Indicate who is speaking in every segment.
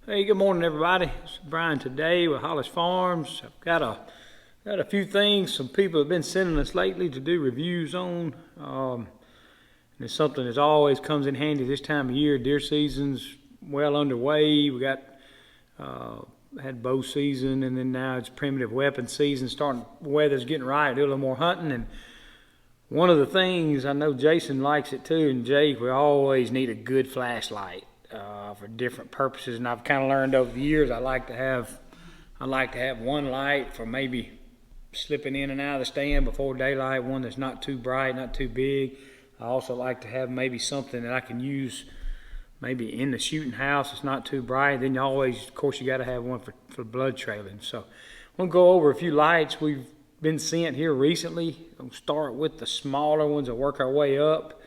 Speaker 1: Hey, good morning, everybody. It's Brian today with Hollis Farms. I've got a few things some people have been sending us lately to do reviews on. And it's something that always comes in handy this time of year. Deer season's well underway. We got had bow season, and then now it's primitive weapon season. Weather's getting right. Do a little more hunting, and one of the things I know Jason likes it too, and Jake, we always need a good flashlight. For different purposes, and I've kind of learned over the years I like to have one light for maybe slipping in and out of the stand before daylight, one that's not too bright, not too big. I also like to have maybe something that I can use maybe in the shooting house. It's not too bright. Then you always, of course, you got to have one for blood trailing. So I'm gonna go over a few lights we've been seeing here recently. I'm gonna start with the smaller ones and work our way up,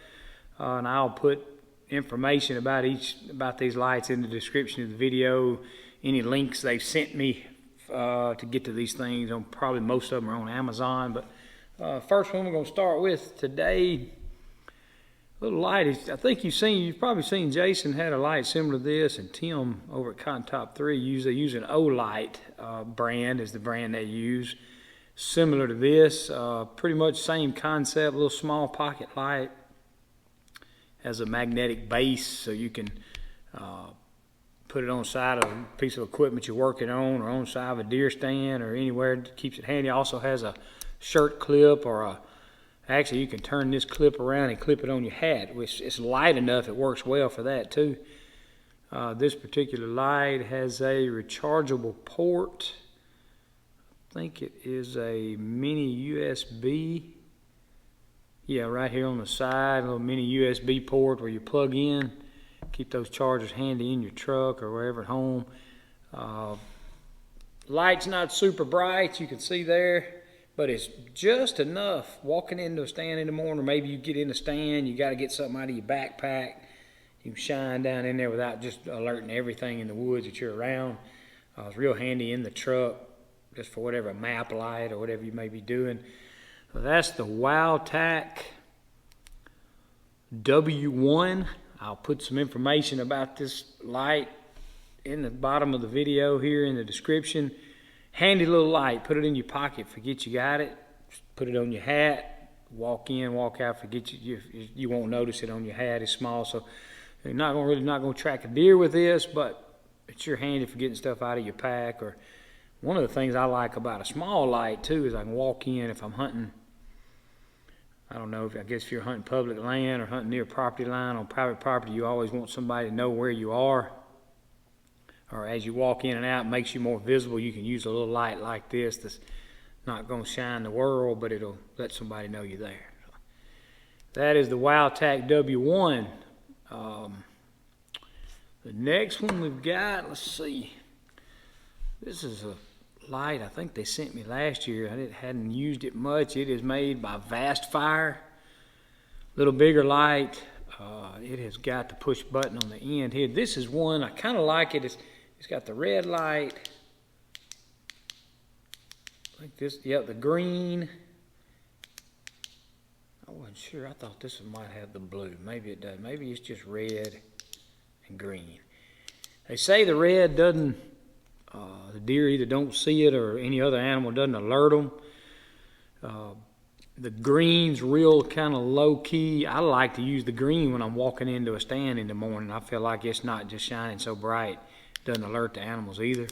Speaker 1: and I'll put information about these lights in the description of the video. Any links they've sent me to get to these things, probably most of them are on Amazon. But first one we're going to start with today, little light is, I think you've probably seen Jason had a light similar to this, and Tim over at Cotton Top 3 they use an Olight brand is the brand they use, similar to this, pretty much same concept, little small pocket light. Has a magnetic base, so you can put it on the side of a piece of equipment you're working on, or on the side of a deer stand, or anywhere. It keeps it handy. Also has a shirt clip, or actually you can turn this clip around and clip it on your hat, which it's light enough, it works well for that too. This particular light has a rechargeable port. I think it is a mini USB. Yeah, right here on the side, a little mini USB port where you plug in. Keep those chargers handy in your truck or wherever at home. Light's not super bright, you can see there, but it's just enough walking into a stand in the morning, or maybe you get in a stand, you got to get something out of your backpack. You can shine down in there without just alerting everything in the woods that you're around. It's real handy in the truck, just for whatever map light or whatever you may be doing. So that's the WOWTAC W1. I'll put some information about this light in the bottom of the video here in the description. Handy little light. Put it in your pocket. Forget you got it. Just put it on your hat. Walk in, walk out. Forget you won't notice it on your hat. It's small, so you're not gonna track a deer with this, but it's sure handy for getting stuff out of your pack. Or one of the things I like about a small light too is I can walk in if I'm hunting. I don't know, I guess if you're hunting public land or hunting near a property line on private property, you always want somebody to know where you are. Or as you walk in and out, it makes you more visible. You can use a little light like this that's not going to shine the world, but it'll let somebody know you're there. That is the WOWTAC W1. The next one we've got, let's see. This is a light I think they sent me last year. I hadn't used it much. It is made by Vastfire. Little bigger light. It has got the push button on the end here. This is one I kind of like it. It's got the red light. Like this. Yep, the green. I wasn't sure. I thought this one might have the blue. Maybe it does. Maybe it's just red and green. They say the red doesn't. The deer either don't see it or any other animal doesn't alert them. The green's real kind of low key. I like to use the green when I'm walking into a stand in the morning. I feel like it's not just shining so bright. It doesn't alert the animals either.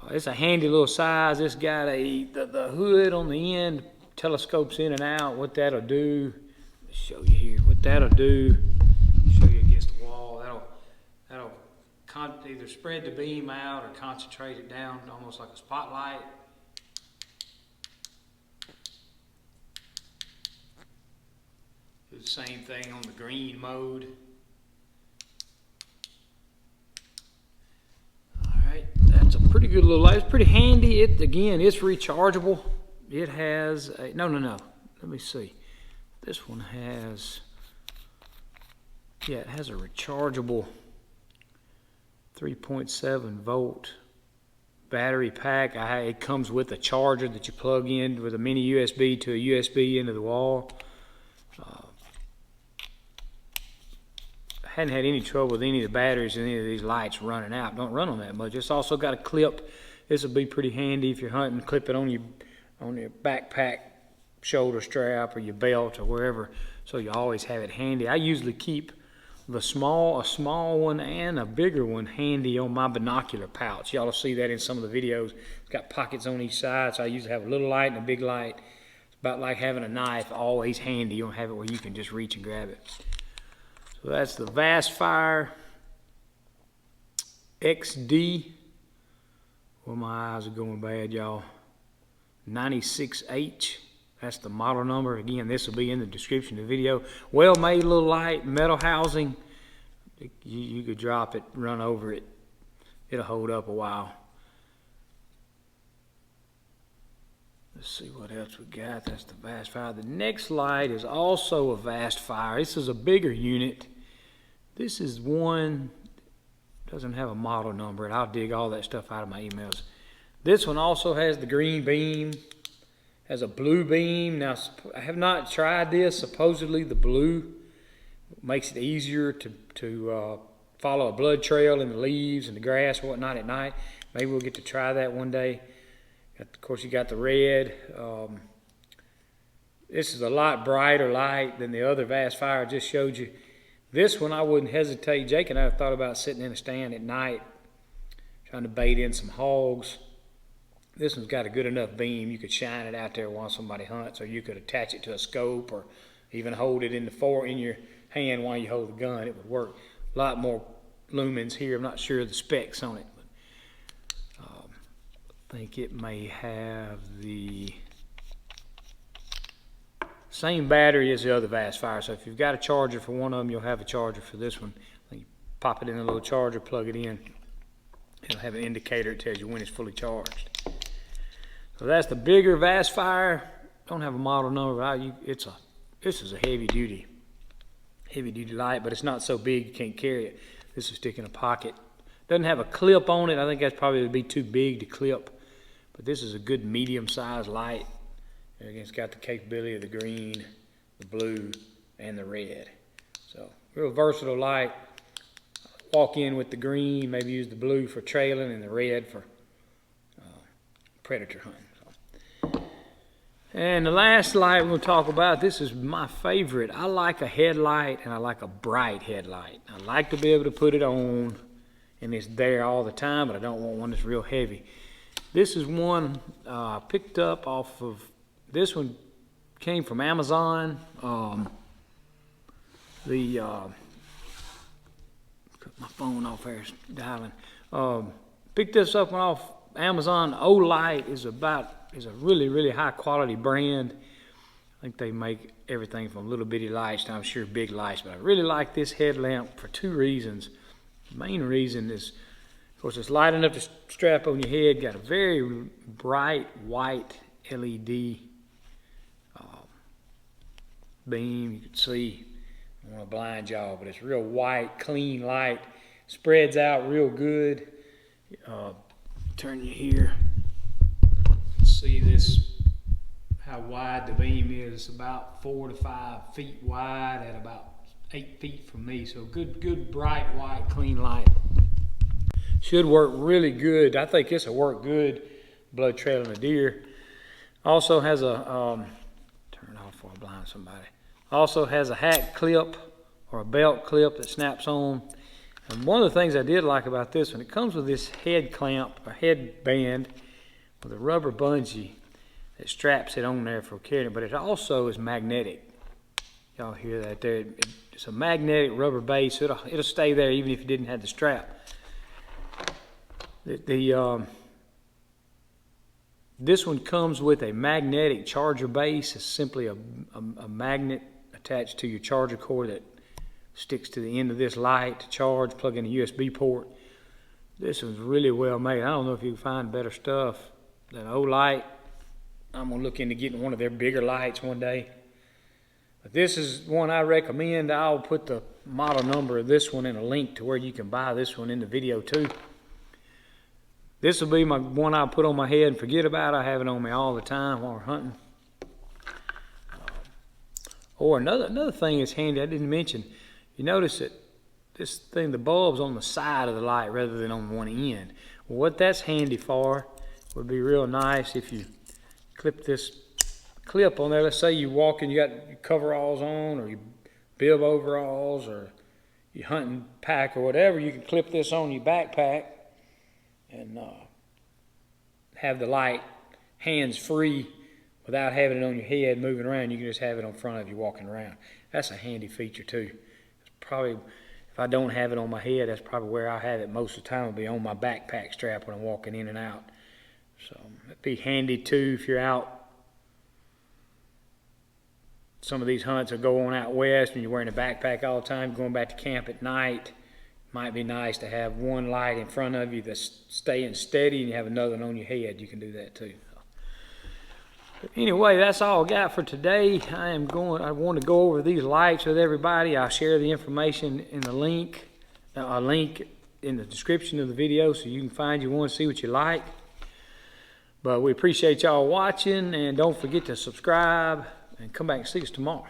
Speaker 1: It's a handy little size. It's got the hood on the end, telescopes in and out. What that'll do, let me show you here. What that'll do, show you against the wall. That'll either spread the beam out or concentrate it down almost like a spotlight. Do the same thing on the green mode. Alright, that's a pretty good little light. It's pretty handy. Again, it's rechargeable. It has a, no. Let me see. This one has, yeah, it has a rechargeable 3.7 volt battery pack. It comes with a charger that you plug in with a mini USB to a USB into the wall. hadn't had any trouble with any of the batteries in any of these lights running out. Don't run on that much. It's also got a clip. This will be pretty handy if you're hunting. Clip it on your backpack, shoulder strap, or your belt, or wherever. So you always have it handy. I usually keep a small one and a bigger one handy on my binocular pouch. Y'all will see that in some of the videos. It's got pockets on each side, so I usually have a little light and a big light. It's about like having a knife, always handy. You don't have it where you can just reach and grab it. So that's the Vastfire XD. Well, my eyes are going bad, y'all. 96H. That's the model number. Again, this will be in the description of the video. Well-made little light, metal housing. You could drop it, run over it. It'll hold up a while. Let's see what else we got. That's the Vastfire. The next light is also a Vastfire. This is a bigger unit. This is one, doesn't have a model number, and I'll dig all that stuff out of my emails. This one also has the green beam, has a blue beam. Now, I have not tried this. Supposedly the blue makes it easier to follow a blood trail in the leaves and the grass and whatnot at night. Maybe we'll get to try that one day. Of course, you got the red. This is a lot brighter light than the other Vastfire I just showed you. This one I wouldn't hesitate. Jake and I have thought about sitting in a stand at night trying to bait in some hogs. This one's got a good enough beam. You could shine it out there while somebody hunts, or you could attach it to a scope, or even hold it in your hand while you hold the gun. It would work. A lot more lumens here. I'm not sure of the specs on it, but I think it may have the same battery as the other Vastfire. So if you've got a charger for one of them, you'll have a charger for this one. You pop it in a little charger, plug it in. It'll have an indicator that tells you when it's fully charged. So that's the bigger Vastfire. Don't have a model number, but this is a heavy duty light, but it's not so big you can't carry it. This will stick in a pocket. Doesn't have a clip on it. I think that's probably would be too big to clip. But this is a good medium-sized light. And again, it's got the capability of the green, the blue, and the red. So real versatile light. Walk in with the green, maybe use the blue for trailing and the red for predator hunting. So. And the last light we're going to talk about, this is my favorite. I like a headlight, and I like a bright headlight. I like to be able to put it on and it's there all the time, but I don't want one that's real heavy. This is one I picked up off of, this one came from Amazon. Cut my phone off there, it's dialing. Picked this up off Amazon. Olight is a really, really high quality brand. I think they make everything from little bitty lights to, I'm sure, big lights, but I really like this headlamp for two reasons. The main reason is, of course, it's light enough to strap on your head, got a very bright white LED beam. You can see, I don't want to blind y'all, but it's real white, clean light, spreads out real good. Turn you here, see this, how wide the beam is. It's about 4 to 5 feet wide at about 8 feet from me. So good bright white clean light. Should work really good. I think this will work good blood trailing a deer. Also has a turn it off before I blind somebody. Also has a hat clip or a belt clip that snaps on. And one of the things I did like about this one, it comes with this head clamp or headband with a rubber bungee that straps it on there for carrying it, but it also is magnetic. Y'all hear that there? It's a magnetic rubber base. It'll stay there even if you didn't have the strap. This one comes with a magnetic charger base. It's simply a magnet attached to your charger cord that sticks to the end of this light to charge, plug in a USB port. This one's really well made. I don't know if you can find better stuff than Olight. I'm gonna look into getting one of their bigger lights one day. But this is one I recommend. I'll put the model number of this one in a link to where you can buy this one in the video too. This will be my one I put on my head and forget about. I have it on me all the time while we're hunting. Or another thing that's handy I didn't mention. You notice that this thing, the bulb's on the side of the light rather than on one end. Well, what that's handy for would be real nice if you clip this clip on there. Let's say you walk and you got your coveralls on, or your bib overalls, or your hunting pack or whatever. You can clip this on your backpack and have the light hands free without having it on your head moving around. You can just have it on front of you walking around. That's a handy feature too. It's probably, if I don't have it on my head, that's probably where I have it most of the time. It'll be on my backpack strap when I'm walking in and out. So it'd be handy too if you're out. Some of these hunts will go on out west and you're wearing a backpack all the time, going back to camp at night. Might be nice to have one light in front of you that's staying steady and you have another one on your head. You can do that too. But anyway, that's all I got for today. I want to go over these lights with everybody. I'll share the information in the link, a link in the description of the video so you can find you want to see what you like. But we appreciate y'all watching, and don't forget to subscribe and come back and see us tomorrow.